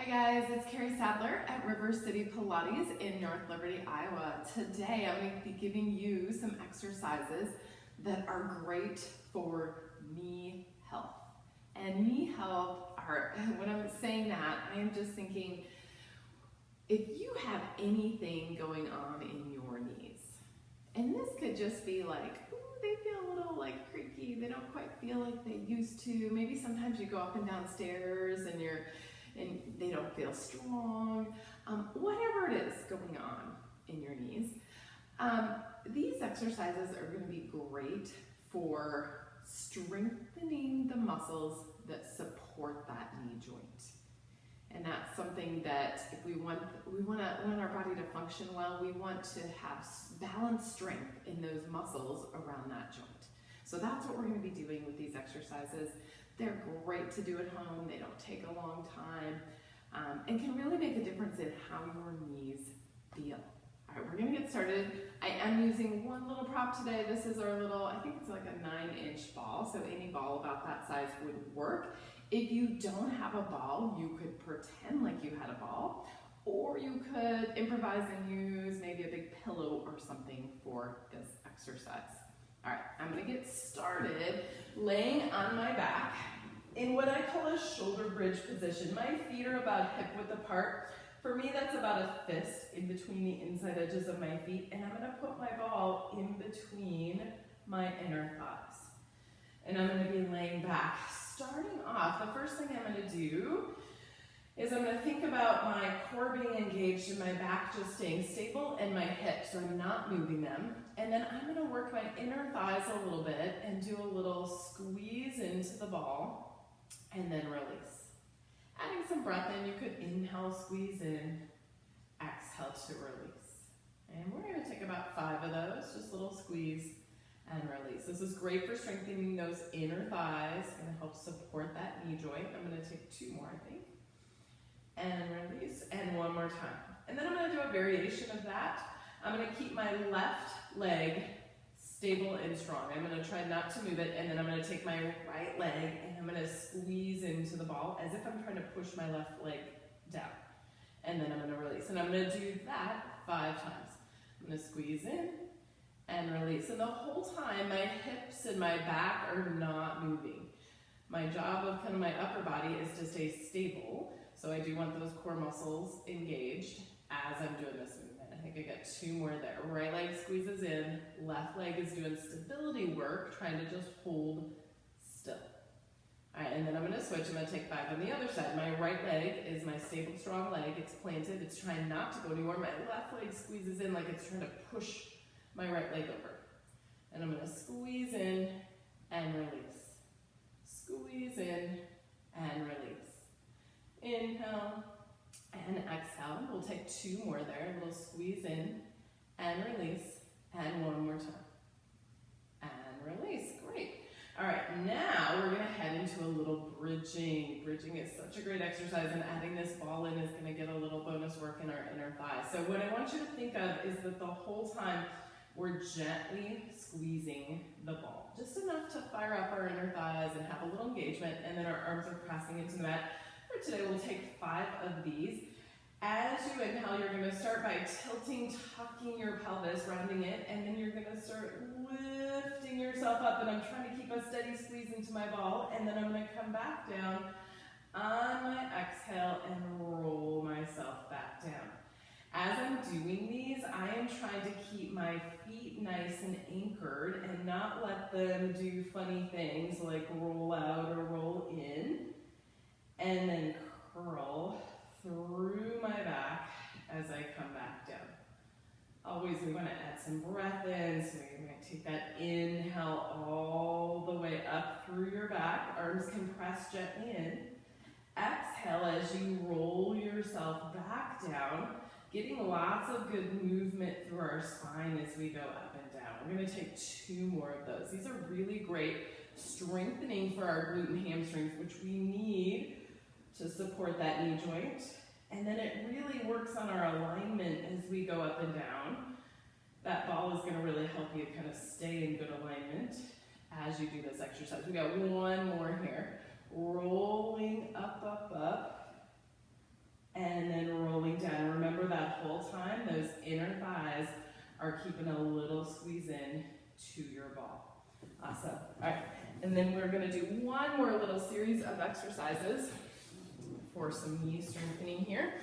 Hi guys, it's Carrie Sadler at River City Pilates in North Liberty, Iowa. Today I'm going to be giving you some exercises that are great for knee health. And knee health are, when I'm saying that, I am just thinking, if you have anything going on in your knees, and this could just be like, ooh, they feel a little like creaky, they don't quite feel like they used to. Maybe sometimes you go up and down stairs and they don't feel strong. Whatever it is going on in your knees, these exercises are going to be great for strengthening the muscles that support that knee joint. And that's something that if we want our body to function well, we want to have balanced strength in those muscles around that joint. So that's what we're going to be doing with these exercises. They're great to do at home. They don't take a long time and can really make a difference in how your knees feel. All right, we're going to get started. I am using one little prop today. This is our little, I think it's like a 9-inch ball, so any ball about that size would work. If you don't have a ball, you could pretend like you had a ball, or you could improvise and use maybe a big pillow or something for this exercise. All right, I'm going to get started laying on my back in what I call a shoulder bridge position. My feet are about hip width apart. For me, that's about a fist in between the inside edges of my feet, and I'm going to put my ball in between my inner thighs. And I'm going to be laying back. Starting off, the first thing I'm going to do is I'm going to think about my core being engaged and my back just staying stable and my hips are not moving them. And then I'm going to work my inner thighs a little bit and do a little squeeze into the ball and then release. Adding some breath in, you could inhale, squeeze in, exhale to release. And we're going to take about 5 of those, just a little squeeze and release. This is great for strengthening those inner thighs, going to help support that knee joint. I'm going to take 2 more, I think. And release, and one more time. And then I'm going to do a variation of that. I'm going to keep my left leg stable and strong. I'm going to try not to move it, and then I'm going to take my right leg and I'm going to squeeze into the ball as if I'm trying to push my left leg down. And then I'm going to release. And I'm going to do that 5 times. I'm going to squeeze in and release. And the whole time, my hips and my back are not moving. My job of kind of my upper body is to stay stable. So I do want those core muscles engaged as I'm doing this movement. I think I got 2 more there. Right leg squeezes in, left leg is doing stability work, trying to just hold still. All right, and then I'm going to switch. I'm going to take 5 on the other side. My right leg is my stable, strong leg. It's planted. It's trying not to go anywhere. My left leg squeezes in like it's trying to push my right leg over. And I'm going to squeeze in and release. Squeeze in and release. Inhale and exhale. We'll take 2 more there. A little squeeze in and release. And 1 more time. And release. Great. All right, now we're going to head into a little bridging. Bridging is such a great exercise, and adding this ball in is going to get a little bonus work in our inner thighs. So what I want you to think of is that the whole time we're gently squeezing the ball. Just enough to fire up our inner thighs and have a little engagement, and then our arms are pressing into the mat. For today, we'll take 5 of these. As you inhale, you're going to start by tilting, tucking your pelvis, rounding it, and then you're going to start lifting yourself up, and I'm trying to keep a steady squeeze into my ball, and then I'm going to come back down on my exhale and roll myself back down. As I'm doing these, I am trying to keep my feet nice and anchored and not let them do funny things like roll out or roll in, and then curl through my back as I come back down. Always we want to add some breath in, so you're going to take that inhale all the way up through your back. Arms can press gently in. Exhale as you roll yourself back down, getting lots of good movement through our spine as we go up and down. We're going to take 2 more of those. These are really great strengthening for our glute and hamstrings, which we need to support that knee joint. And then it really works on our alignment as we go up and down. That ball is going to really help you kind of stay in good alignment as you do this exercise. We got 1 more here. Rolling up, up, up. And then we're gonna do one more little series of exercises for some knee strengthening here.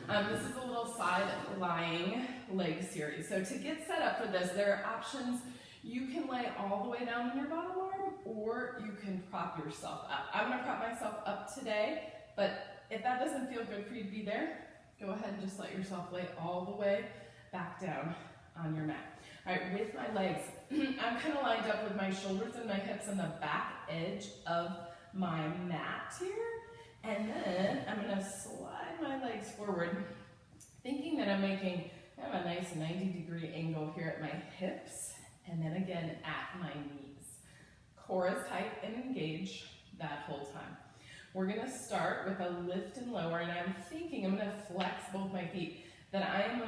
This is a little side lying leg series. So to get set up for this, there are options. You can lay all the way down on your bottom arm, or you can prop yourself up. I'm gonna prop myself up today, but if that doesn't feel good for you to be there, go ahead and just let yourself lay all the way back down on your mat. All right, with my legs, I'm kind of lined up with my shoulders and my hips on the back edge of my mat here. And then I'm gonna slide my legs forward, thinking that I'm making kind of a nice 90-degree angle here at my hips, and then again at my knees. Core is tight and engaged that whole time. We're gonna start with a lift and lower, and I'm thinking I'm gonna flex both my feet, that I am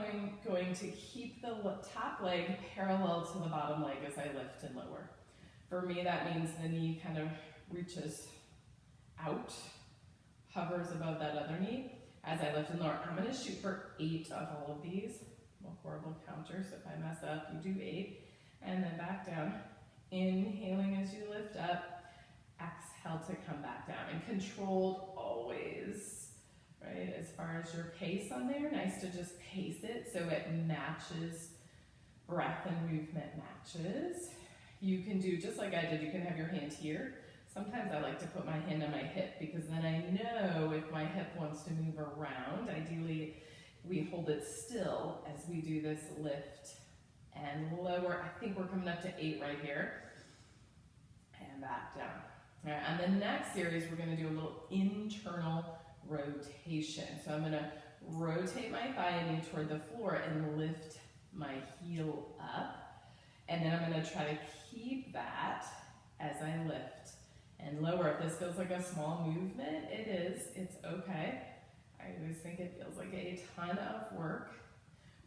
going to keep the top leg parallel to the bottom leg as I lift and lower. For me, that means the knee kind of reaches out, hovers above that other knee as I lift and lower. I'm gonna shoot for 8 of all of these. I'm a horrible counter, so if I mess up, you do 8. And then back down. Inhaling as you lift up, exhale to come back down. And controlled always, right? As far as your pace on there, nice to just pace it so it matches, breath and movement matches. You can do just like I did, you can have your hand here. Sometimes I like to put my hand on my hip because then I know if my hip wants to move around. Ideally, we hold it still as we do this lift and lower. I think we're coming up to 8 right here. And back down. All right, on the next series, we're gonna do a little internal rotation. So I'm gonna rotate my thigh and knee toward the floor and lift my heel up. And then I'm gonna try to keep that as I lift and lower. If this feels like a small movement, it is, it's okay. I always think it feels like a ton of work.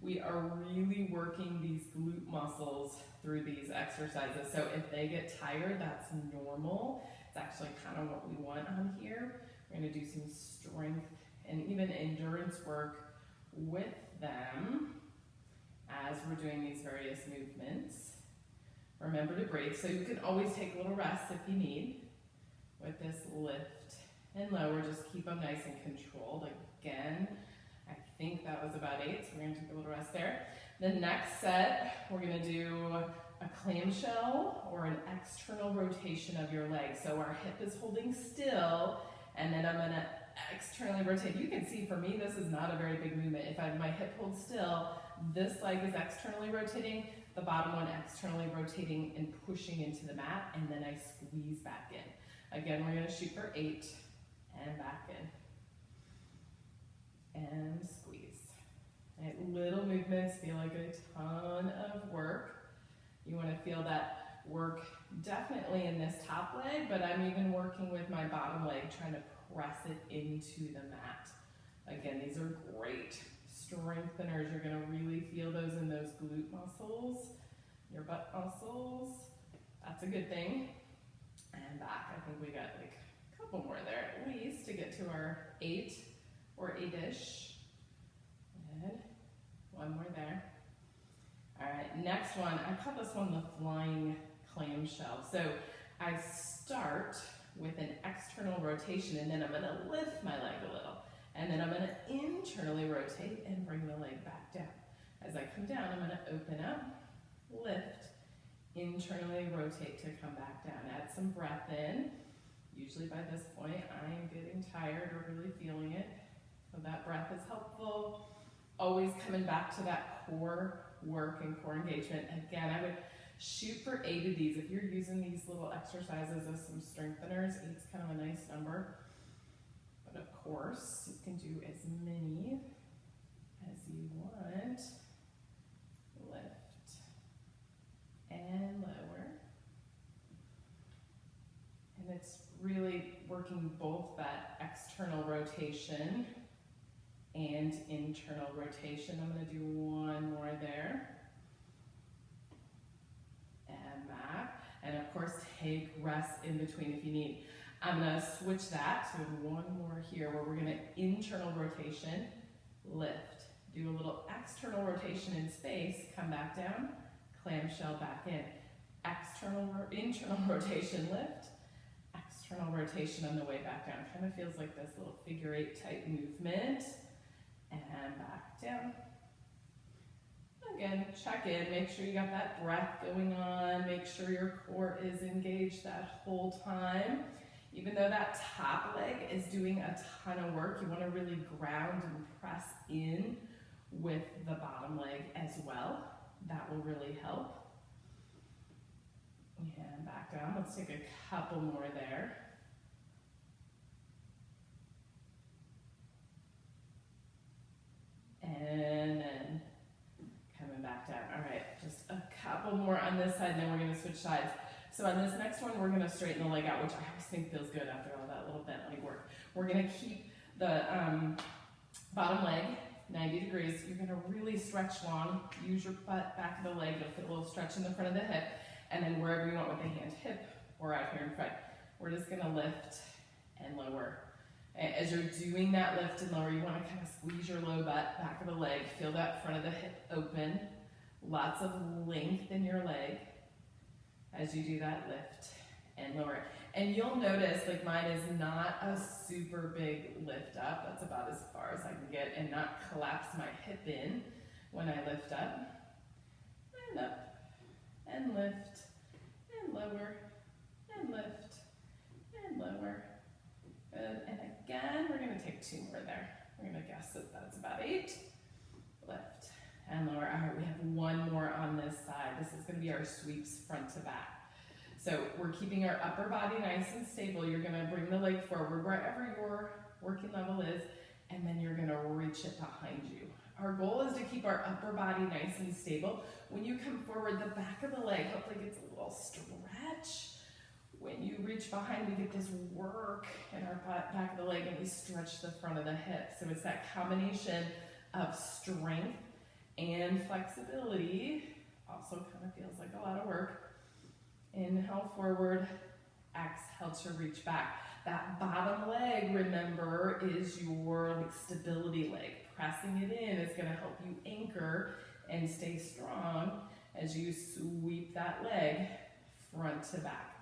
We are really working these glute muscles through these exercises. So if they get tired, that's normal. It's actually kind of what we want on here. We're gonna do some strength and even endurance work with them as we're doing these various movements. Remember to breathe. So you can always take a little rest if you need. With this lift and lower, just keep them nice and controlled. Again, I think that was about 8, so we're gonna take a little rest there. The next set, we're gonna do a clamshell or an external rotation of your leg. So our hip is holding still, and then I'm gonna externally rotate. You can see for me, this is not a very big movement. If my hip holds still, this leg is externally rotating, the bottom one externally rotating and pushing into the mat, and then I squeeze back in. Again, we're gonna shoot for 8 and back in. And squeeze. Right, little movements feel like a ton of work. You wanna feel that work definitely in this top leg, but I'm even working with my bottom leg, trying to press it into the mat. Again, these are great strengtheners. You're gonna really feel those in those glute muscles, your butt muscles. That's a good thing. And back, I think we got like a couple more there at least to get to our 8 or 8-ish. Good. One more there. All right, next one, I call this one the flying clamshell. So I start with an external rotation, and then I'm gonna lift my leg a little. And then I'm gonna internally rotate and bring the leg back down. As I come down, I'm gonna open up, lift, internally rotate to come back down. Add some breath in. Usually by this point, I am getting tired or really feeling it. So that breath is helpful. Always coming back to that core work and core engagement. Again, I would shoot for 8 of these. If you're using these little exercises as some strengtheners, 8's kind of a nice number. But of course, you can do as many as you want. Lift and lower. And it's really working both that external rotation and internal rotation. I'm going to do one more there. And back. And of course, take rest in between if you need. I'm going to switch that. So one more here where we're going to internal rotation, lift. Do a little external rotation in space, come back down, clamshell back in. Internal rotation, lift, external rotation on the way back down. Kind of feels like this little figure 8 type movement. And back down. Again, check in, make sure you got that breath going on, make sure your core is engaged that whole time. Even though that top leg is doing a ton of work, you want to really ground and press in with the bottom leg as well. That will really help. And back down, let's take a couple more there. And then coming back down. All right, just a couple more on this side, and then we're going to switch sides. So on this next one, we're going to straighten the leg out, which I always think feels good after all that little bent leg work. We're going to keep the bottom leg 90 degrees. You're going to really stretch long. Use your butt, back of the leg. You'll feel a little stretch in the front of the hip. And then wherever you want with the hand, hip or out here in front, we're just going to lift and lower. As you're doing that lift and lower, you want to kind of squeeze your low butt, back of the leg. Feel that front of the hip open. Lots of length in your leg as you do that lift and lower. And you'll notice, like mine is not a super big lift up. That's about as far as I can get and not collapse my hip in when I lift up. And up, and lift, and lower, and lift, and lower. Good. And again, we're going to take 2 more there. We're going to guess that that's about 8. Lift and lower. All right, we have 1 more on this side. This is going to be our sweeps front to back. So we're keeping our upper body nice and stable. You're going to bring the leg forward wherever your working level is, and then you're going to reach it behind you. Our goal is to keep our upper body nice and stable. When you come forward, the back of the leg hopefully gets a little stretch. When you reach behind, we get this work in our back of the leg and we stretch the front of the hip. So it's that combination of strength and flexibility. Also kind of feels like a lot of work. Inhale forward, exhale to reach back. That bottom leg, remember, is your stability leg. Pressing it in is going to help you anchor and stay strong as you sweep that leg front to back.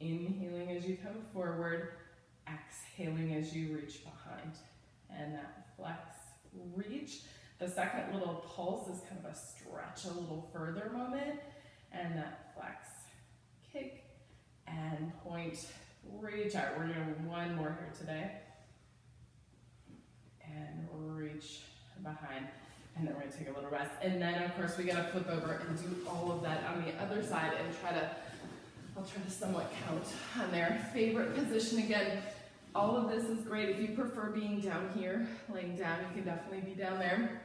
Inhaling as you come forward, exhaling as you reach behind. And that flex, reach. The second little pulse is kind of a stretch a little further moment. And that flex, kick, and point, reach. All right, we're doing 1 more here today. And reach behind. And then we're going to take a little rest. And then, of course, we got to flip over and do all of that on the other side and I'll try to somewhat count on their favorite position. Again, all of this is great. If you prefer being down here, laying down, you can definitely be down there.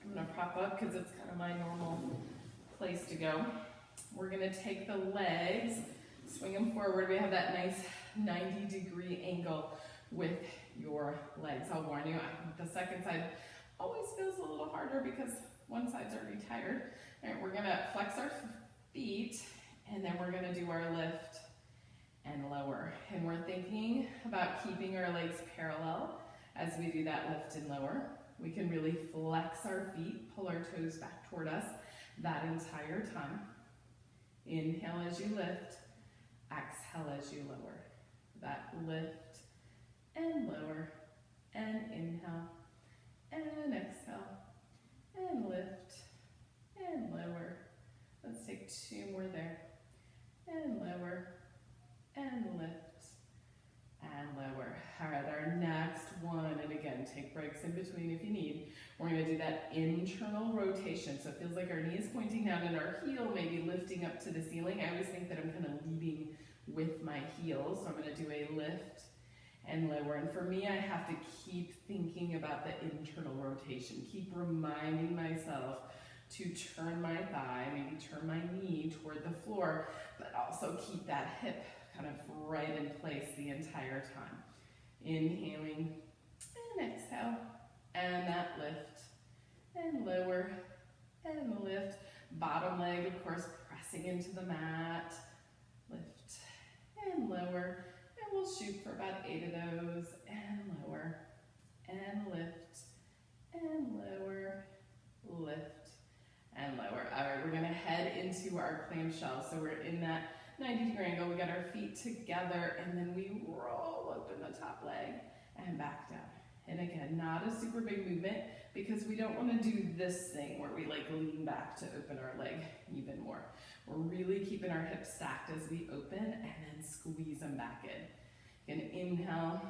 I'm going to prop up because it's kind of my normal place to go. We're going to take the legs, swing them forward. We have that nice 90-degree angle with your legs. I'll warn you, the second side always feels a little harder because one side's already tired. All right, we're going to flex our feet. And then we're going to do our lift and lower. And we're thinking about keeping our legs parallel as we do that lift and lower. We can really flex our feet, pull our toes back toward us that entire time. Inhale as you lift, exhale as you lower. That lift and lower, and inhale, and exhale, and lift, and lower. Let's take 2 more there. And lower, and lift, and lower. All right, our next one, and again, take breaks in between if you need. We're going to do that internal rotation. So it feels like our knee is pointing down and our heel may be lifting up to the ceiling. I always think that I'm kind of leading with my heels. So I'm going to do a lift and lower. And for me, I have to keep thinking about the internal rotation. Keep reminding myself to turn my thigh, maybe turn my knee toward the floor, but also keep that hip kind of right in place the entire time. Inhaling and exhale, and that lift and lower and lift. Bottom leg, of course, pressing into the mat. Lift and lower, and we'll shoot for about 8 of those, and lower and lift and lower, lift and lower. All right, we're going to head into our clamshell. So we're in that 90-degree angle. We got our feet together, and then we roll open the top leg and back down. And again, not a super big movement because we don't want to do this thing where we like lean back to open our leg even more. We're really keeping our hips stacked as we open and then squeeze them back in. Again, inhale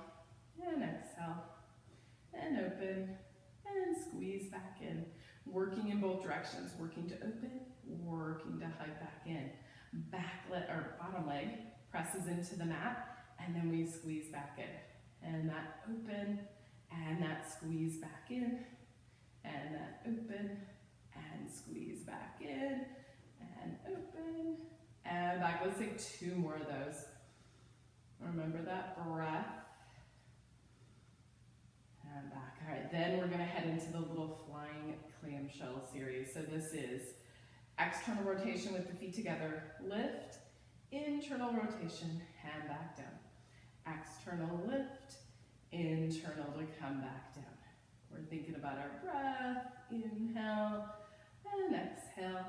and exhale and open and squeeze back in. Working in both directions, working to open, working to hike back in. Back leg or bottom leg presses into the mat, and then we squeeze back in. And that open, and that squeeze back in, and that open, and squeeze back in, and open, and back. Let's take 2 more of those. Remember that breath. And back. All right, then we're gonna head into the little flying clamshell series. So this is external rotation with the feet together, lift, internal rotation, hand back down. External lift, internal to come back down. We're thinking about our breath, inhale and exhale.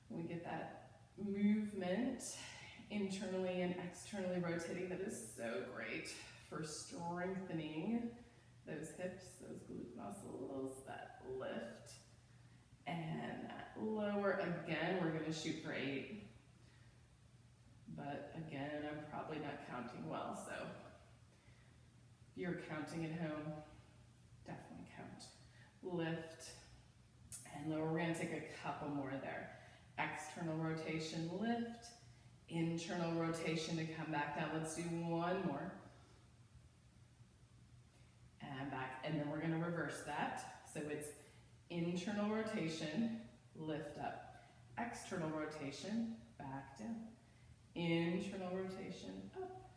We get that movement internally and externally rotating. That is so great for strengthening those hips, those glute muscles, that lift and that lower. Again, we're gonna shoot for 8. But again, I'm probably not counting well, so if you're counting at home, definitely count. Lift and lower. We're gonna take a couple more there. External rotation, lift, internal rotation to come back down. Let's do 1 more. And back, and then we're gonna reverse that. So it's internal rotation, lift up. External rotation, back down. Internal rotation, up.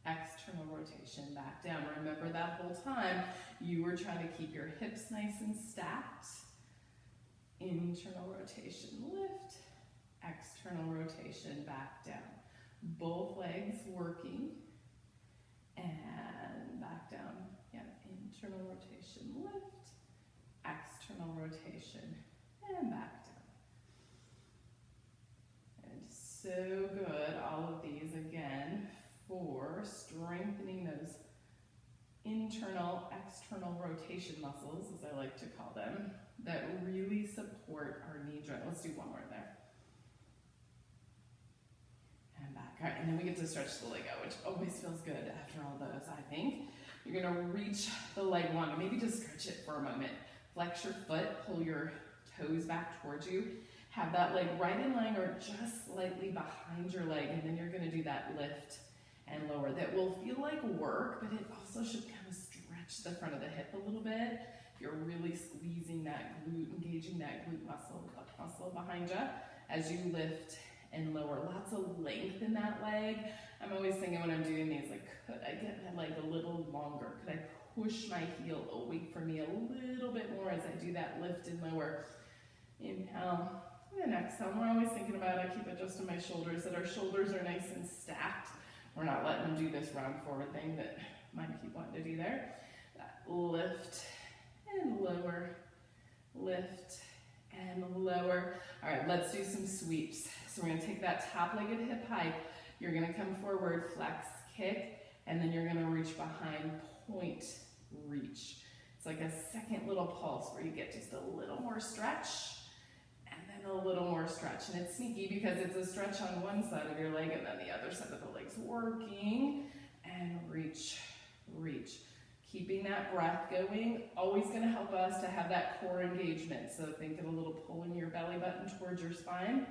External rotation, back down. Remember that whole time, you were trying to keep your hips nice and stacked. Internal rotation, lift. External rotation, back down. Both legs working. And back down. Yeah, internal rotation, lift. External rotation, and back down. And so good, all of these again for strengthening those internal, external rotation muscles, as I like to call them, that really support our knee joint. Let's do 1 more there. And back. All right, and then we get to stretch the leg out, which always feels good after all those, I think. You're gonna reach the leg long, and maybe just stretch it for a moment. Flex your foot, pull your toes back towards you. Have that leg right in line or just slightly behind your leg, and then you're gonna do that lift and lower. That will feel like work, but it also should kind of stretch the front of the hip a little bit. You're really squeezing that glute, engaging that glute muscle behind you as you lift and lower. Lots of length in that leg. I'm always thinking when I'm doing these, like, could I get my leg a little longer? Could I push my heel away from me a little bit more as I do that lift and lower? Inhale and exhale. We're always thinking about, I keep adjusting my shoulders, that our shoulders are nice and stacked. We're not letting them do this round forward thing that might keep wanting to do there. That lift and lower, lift and lower. All right, let's do some sweeps. So we're gonna take that top-legged hip hike. You're gonna come forward, flex, kick, and then you're gonna reach behind, point, reach. It's like a second little pulse where you get just a little more stretch and then a little more stretch. And it's sneaky because it's a stretch on one side of your leg and then the other side of the leg's working. And reach, reach. Keeping that breath going, always gonna help us to have that core engagement. So think of a little pull in your belly button towards your spine.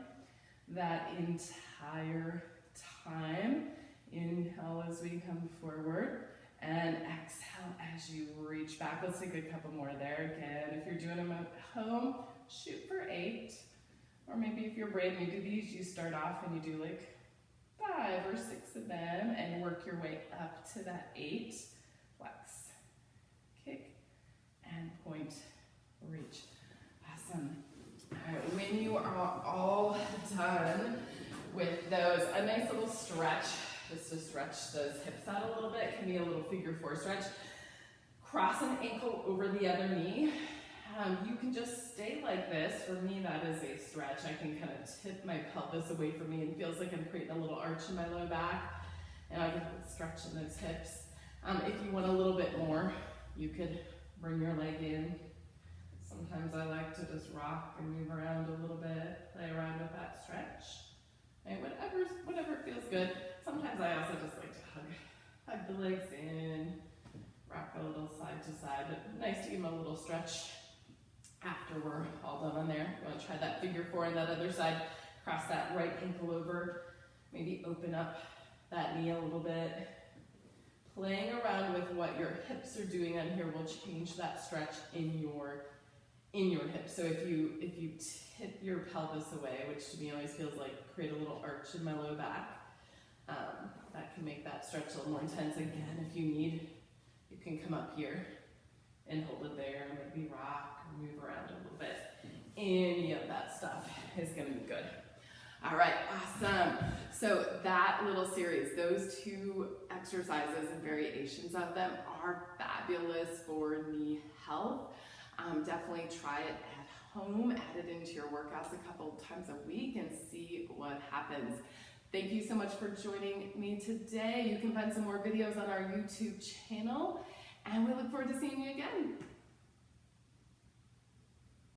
That entire time. Inhale as we come forward and exhale as you reach back. Let's take a couple more there. Again, if you're doing them at home, shoot for 8. Or maybe if you're brand new to these, you start off and you do like 5 or 6 of them and work your way up to that 8. Flex, kick, and point, reach. Awesome. All right, when you are all done with those, a nice little stretch, just to stretch those hips out a little bit. It can be a little figure 4 stretch. Cross an ankle over the other knee. You can just stay like this. For me, that is a stretch. I can kind of tip my pelvis away from me and it feels like I'm creating a little arch in my low back. And I can stretch in those hips. If you want a little bit more, you could bring your leg in. Sometimes I like to just rock and move around a little bit, play around with that stretch. Right? Whatever feels good. Sometimes I also just like to hug the legs in, rock a little side to side, but nice to give them a little stretch after we're all done on there. You want to try that figure four on that other side. Cross that right ankle over. Maybe open up that knee a little bit. Playing around with what your hips are doing on here will change that stretch in your hips. So if you tip your pelvis away, which to me always feels like create a little arch in my low back, that can make that stretch a little more intense. Again, if you need, you can come up here and hold it there, maybe rock, move around a little bit. Any of that stuff is gonna be good. All right, awesome. So that little series, those two exercises and variations of them are fabulous for knee health. Definitely try it at home, add it into your workouts a couple times a week and see what happens. Thank you so much for joining me today. You can find some more videos on our YouTube channel and we look forward to seeing you again.